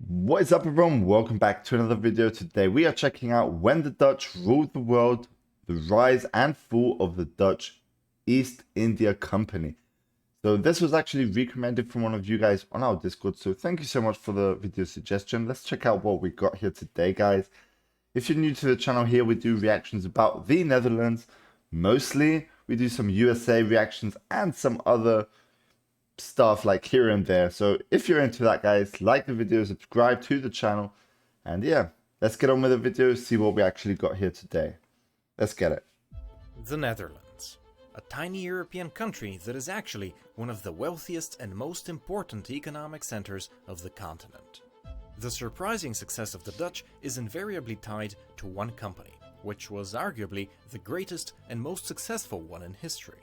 What is up, everyone? Welcome back to another video. Today we are checking out when the Dutch ruled the world, the rise and fall of the Dutch East India Company. So this was actually recommended from one of you guys on our Discord, so thank you so much for the video suggestion. Let's check out what we got here today, guys. If you're new to the channel here, we do reactions about the Netherlands. Mostly we do some USA reactions and some other stuff like here and there. So if you're into that, guys, like the video, subscribe to the channel, and yeah, let's get on with the video, see what we actually got here today. Let's get it. The Netherlands, a tiny European country that is actually one of the wealthiest and most important economic centers of the continent. The surprising success of the Dutch is invariably tied to one company, which was arguably the greatest and most successful one in history.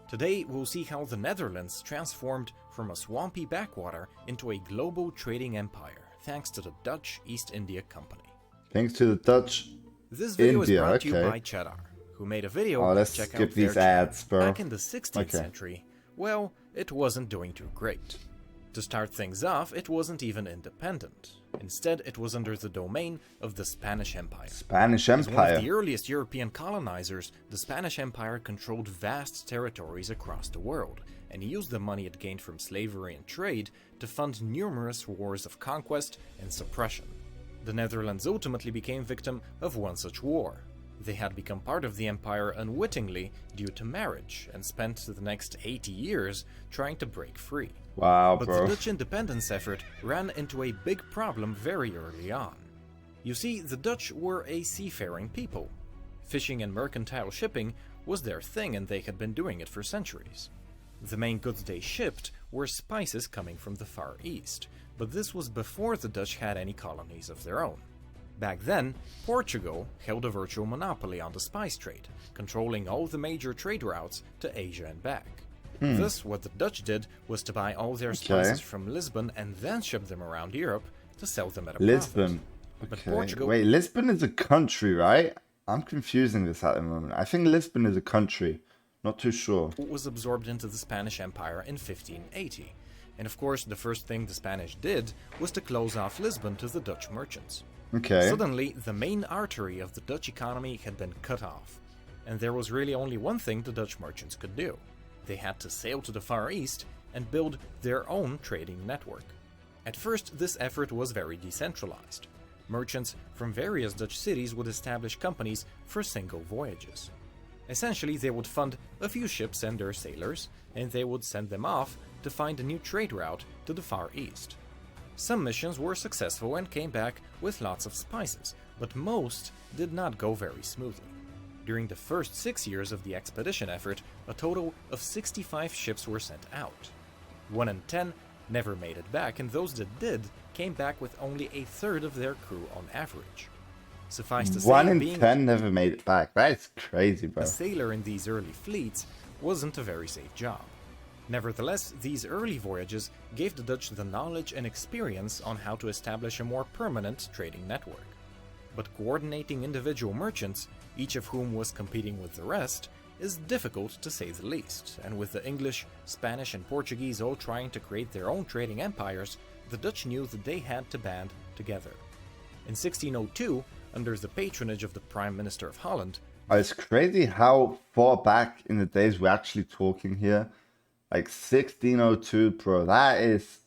Today we'll see how the Netherlands transformed from a swampy backwater into a global trading empire thanks to the Dutch East India Company. Thanks to the Dutch This video India, is brought to you okay. by Cheddar, who made a video Let's to check skip out these their ads, channel. bro. Back in the 16th century, well, it wasn't doing too great. To start things off, it wasn't even independent. Instead, it was under the domain of the Spanish Empire. Spanish As one Empire. of the earliest European colonizers, the Spanish Empire controlled vast territories across the world, and used the money it gained from slavery and trade to fund numerous wars of conquest and suppression. The Netherlands ultimately became victim of one such war. They had become part of the empire unwittingly due to marriage, and spent the next 80 years trying to break free. Wow, But bro. the Dutch independence effort ran into a big problem very early on. You see, the Dutch were a seafaring people. Fishing and mercantile shipping was their thing, and they had been doing it for centuries. The main goods they shipped were spices coming from the Far East, but this was before the Dutch had any colonies of their own. Back then, Portugal held a virtual monopoly on the spice trade, controlling all the major trade routes to Asia and back. Thus, what the Dutch did was to buy all their spices from Lisbon and then ship them around Europe to sell them at a Lisbon. profit. But Okay. Portugal Wait, Lisbon is a country, right? I'm confusing this at the moment. I think Lisbon is a country. Not too sure. was absorbed into the Spanish Empire in 1580. And of course, the first thing the Spanish did was to close off Lisbon to the Dutch merchants. Okay. Suddenly, the main artery of the Dutch economy had been cut off, and there was really only one thing the Dutch merchants could do. They had to sail to the Far East and build their own trading network. At first, this effort was very decentralized. Merchants from various Dutch cities would establish companies for single voyages. Essentially, they would fund a few ships and their sailors, and they would send them off to find a new trade route to the Far East. Some missions were successful and came back with lots of spices, but most did not go very smoothly. During the first 6 years of the expedition effort, a total of 65 ships were sent out. 1 in 10 never made it back, and those that did came back with only a third of their crew on average. Suffice to say, 1 in being 10 never made it back. That's crazy, bro. a sailor in these early fleets wasn't a very safe job. Nevertheless, these early voyages gave the Dutch the knowledge and experience on how to establish a more permanent trading network. But coordinating individual merchants, each of whom was competing with the rest, is difficult to say the least, and with the English, Spanish and Portuguese all trying to create their own trading empires, the Dutch knew that they had to band together. In 1602, under the patronage of the Prime Minister of Holland, It's crazy how far back in the days we're actually talking here. Like 1602, bro. That is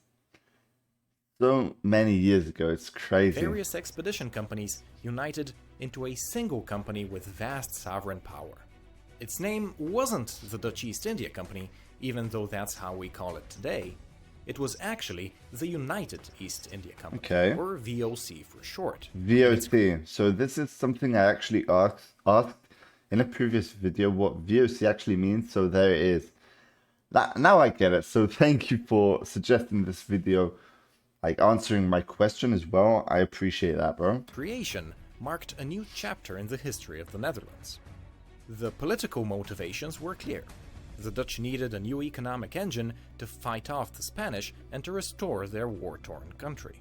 so many years ago. It's crazy. various expedition companies united into a single company with vast sovereign power. Its name wasn't the Dutch East India Company, even though that's how we call it today. It was actually the United East India Company, Okay. or VOC for short. VOC. So this is something I actually asked in a previous video what VOC actually means. So there it is. Now I get it. So thank you for suggesting this video, like answering my question as well. I appreciate that, bro. Creation marked a new chapter in the history of the Netherlands. The political motivations were clear. The Dutch needed a new economic engine to fight off the Spanish and to restore their war-torn country.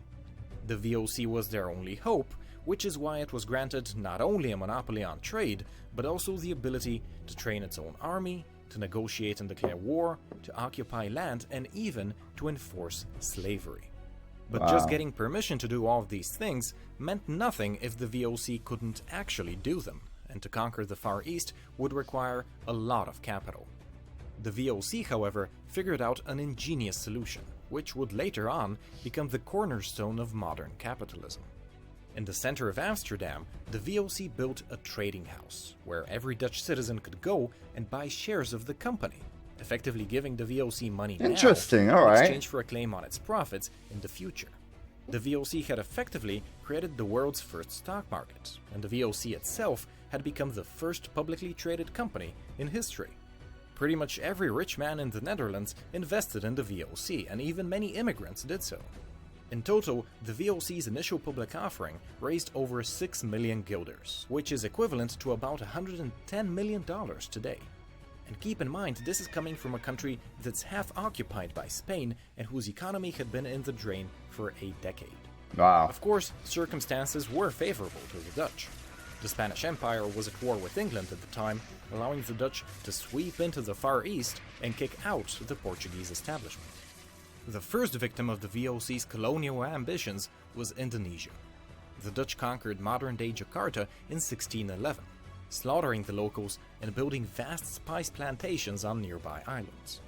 The VOC was their only hope, which is why it was granted not only a monopoly on trade, but also the ability to train its own army, to negotiate and declare war, to occupy land, and even to enforce slavery. But just getting permission to do all of these things meant nothing if the VOC couldn't actually do them, and to conquer the Far East would require a lot of capital. The VOC, however, figured out an ingenious solution, which would later on become the cornerstone of modern capitalism. In the center of Amsterdam, the VOC built a trading house, where every Dutch citizen could go and buy shares of the company, effectively giving the VOC money now Interesting, in alright. exchange for a claim on its profits in the future. The VOC had effectively created the world's first stock market, and the VOC itself had become the first publicly traded company in history. Pretty much every rich man in the Netherlands invested in the VOC, and even many immigrants did so. In total, the VOC's initial public offering raised over 6 million guilders, which is equivalent to about $110 million today. And keep in mind, this is coming from a country that's half occupied by Spain and whose economy had been in the drain for a decade. Wow. Of course, circumstances were favorable to the Dutch. The Spanish Empire was at war with England at the time, allowing the Dutch to sweep into the Far East and kick out the Portuguese establishment. The first victim of the VOC's colonial ambitions was Indonesia. The Dutch conquered modern-day Jakarta in 1611, slaughtering the locals and building vast spice plantations on nearby islands.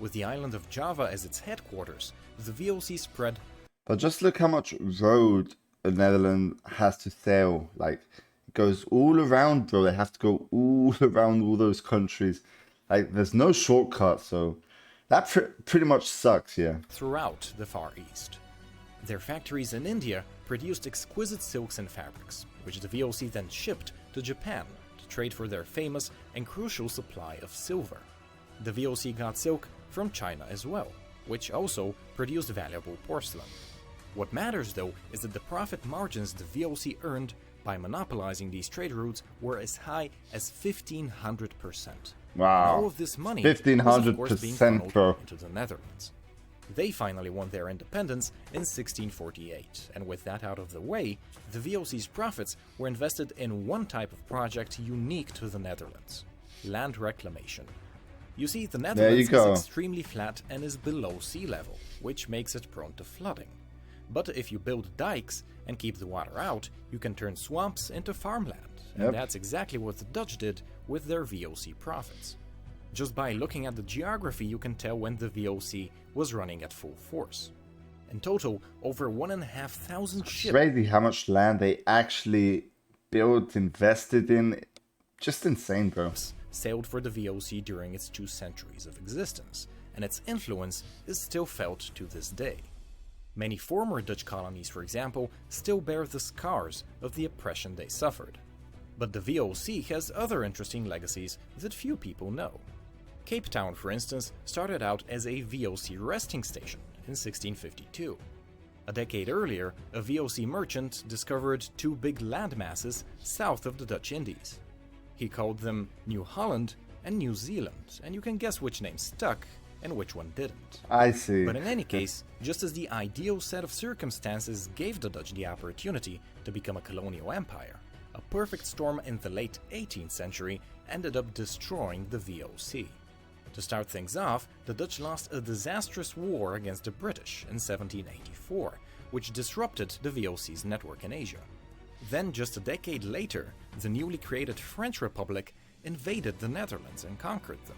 With the island of Java as its headquarters, the VOC spread. But just look how much road the Netherlands has to sail. Like, it goes all around, bro. They have to go all around all those countries. Like, there's no shortcut, so that pretty much sucks, yeah. Throughout the Far East. Their factories in India produced exquisite silks and fabrics, which the VOC then shipped to Japan to trade for their famous and crucial supply of silver. The VOC got silk from China as well, which also produced valuable porcelain. What matters though is that the profit margins the VOC earned by monopolizing these trade routes were as high as 1,500%. Wow. And all of this money was of course being 1500%, funneled bro. into the Netherlands. They finally won their independence in 1648, and with that out of the way, the VOC's profits were invested in one type of project unique to the Netherlands: land reclamation. You see, the Netherlands is extremely flat and is below sea level, which makes it prone to flooding. But if you build dikes and keep the water out, you can turn swamps into farmland. And that's exactly what the Dutch did with their VOC profits. Just by looking at the geography, you can tell when the VOC was running at full force. In total, over 1,500 ships. Crazy how much land they actually built, invested in. Just insane, bro. Sailed for the VOC during its 2 centuries of existence, and its influence is still felt to this day. Many former Dutch colonies, for example, still bear the scars of the oppression they suffered. But the VOC has other interesting legacies that few people know. Cape Town, for instance, started out as a VOC resting station in 1652. A decade earlier, a VOC merchant discovered 2 big land masses south of the Dutch Indies. He called them New Holland and New Zealand, and you can guess which name stuck and which one didn't. I see. But in any case, just as the ideal set of circumstances gave the Dutch the opportunity to become a colonial empire, a perfect storm in the late 18th century ended up destroying the VOC. To start things off, the Dutch lost a disastrous war against the British in 1784, which disrupted the VOC's network in Asia. Then, just a decade later, the newly created French Republic invaded the Netherlands and conquered them.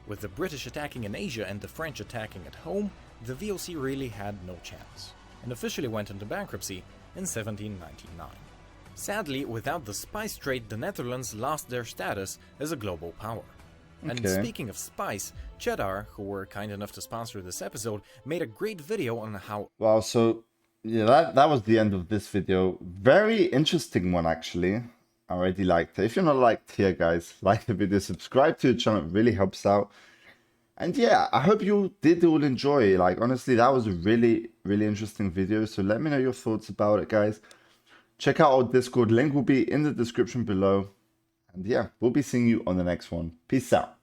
With the British attacking in Asia and the French attacking at home, the VOC really had no chance, and officially went into bankruptcy in 1799. Sadly, without the spice trade, the Netherlands lost their status as a global power. And speaking of spice, Cheddar, who were kind enough to sponsor this episode, made a great video on how... Wow, so yeah, that was the end of this video. Very interesting one, actually. I already liked it. If you're not liked here, guys, like the video, subscribe to the channel, it really helps out. And yeah, I hope you did all enjoy. Like, honestly, that was a really, really interesting video. So let me know your thoughts about it, guys. Check out our Discord, link will be in the description below. And yeah, we'll be seeing you on the next one. Peace out.